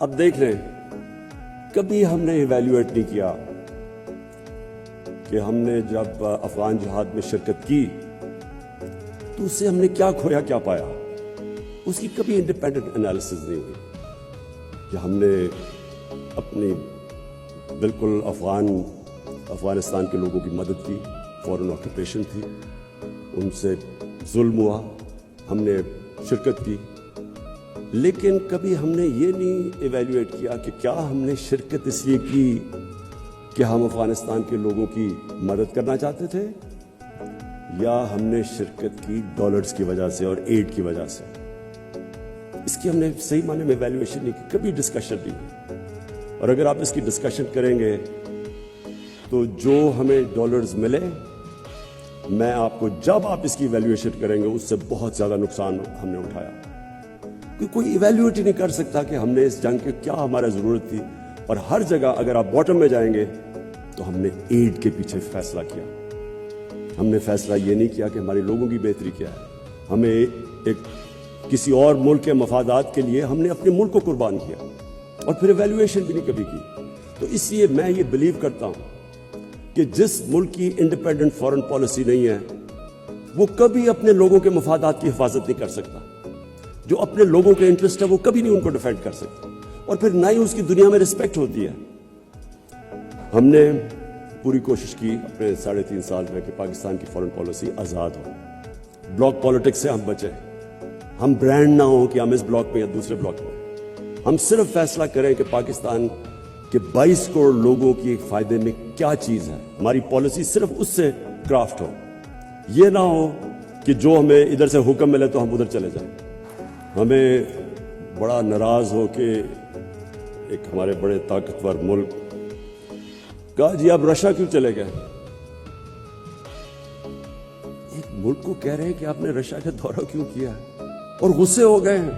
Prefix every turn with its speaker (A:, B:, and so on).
A: اب دیکھ لیں، کبھی ہم نے ایویلیویٹ نہیں کیا کہ ہم نے جب افغان جہاد میں شرکت کی تو اس سے ہم نے کیا کھویا کیا پایا. اس کی کبھی انڈیپینڈنٹ انالیسز نہیں ہوئی کہ ہم نے اپنی بالکل افغانستان کے لوگوں کی مدد کی، فورن آکوپیشن تھی، ان سے ظلم ہوا، ہم نے شرکت کی، لیکن کبھی ہم نے یہ نہیں ایویلیویٹ کیا کہ کیا ہم نے شرکت اس لیے کی کہ ہم افغانستان کے لوگوں کی مدد کرنا چاہتے تھے، یا ہم نے شرکت کی ڈالرز کی وجہ سے اور ایڈ کی وجہ سے. اس کی ہم نے صحیح معنی میں ایویلیویشن نہیں کی، کبھی ڈسکشن نہیں کی. اور اگر آپ اس کی ڈسکشن کریں گے تو جو ہمیں ڈالرز ملے، میں آپ کو جب آپ اس کی ایویلیویشن کریں گے اس سے بہت زیادہ نقصان ہم نے اٹھایا. کوئی ایویلیویٹ ہی نہیں کر سکتا کہ ہم نے اس جنگ کے کیا ہمارا ضرورت تھی. اور ہر جگہ اگر آپ باٹم میں جائیں گے تو ہم نے ایڈ کے پیچھے فیصلہ کیا. ہم نے فیصلہ یہ نہیں کیا کہ ہمارے لوگوں کی بہتری کیا ہے. ہمیں ایک کسی اور ملک کے مفادات کے لیے ہم نے اپنے ملک کو قربان کیا اور پھر ایویلیویشن بھی نہیں کبھی کی. تو اس لیے میں یہ بلیو کرتا ہوں کہ جس ملک کی انڈیپینڈنٹ فارن پالیسی نہیں ہے وہ کبھی اپنے لوگوں کے مفادات کی حفاظت نہیں کر سکتا. جو اپنے لوگوں کے انٹرسٹ ہے وہ کبھی نہیں ان کو ڈیفینڈ کر سکتا، اور پھر نہ ہی اس کی دنیا میں رسپیکٹ ہوتی ہے. ہم نے پوری کوشش کی اپنے 3.5 سال میں کہ پاکستان کی فارن پالیسی آزاد ہو، بلاک پالیٹکس سے ہم بچیں. ہم برانڈ نہ ہوں کہ ہم اس بلاک میں یا دوسرے بلاک میں. ہم صرف فیصلہ کریں کہ پاکستان کے 22 کروڑ لوگوں کی فائدے میں کیا چیز ہے. ہماری پالیسی صرف اس سے کرافٹ ہو. یہ نہ ہو کہ جو ہمیں ادھر سے حکم ملے تو ہم ادھر چلے جائیں. ہمیں بڑا ناراض ہو کے ایک ہمارے بڑے طاقتور ملک کہا جی آپ رشیا کیوں چلے گئے. ایک ملک کو کہہ رہے ہیں کہ آپ نے رشیا کا دورہ کیوں کیا اور غصے ہو گئے ہیں.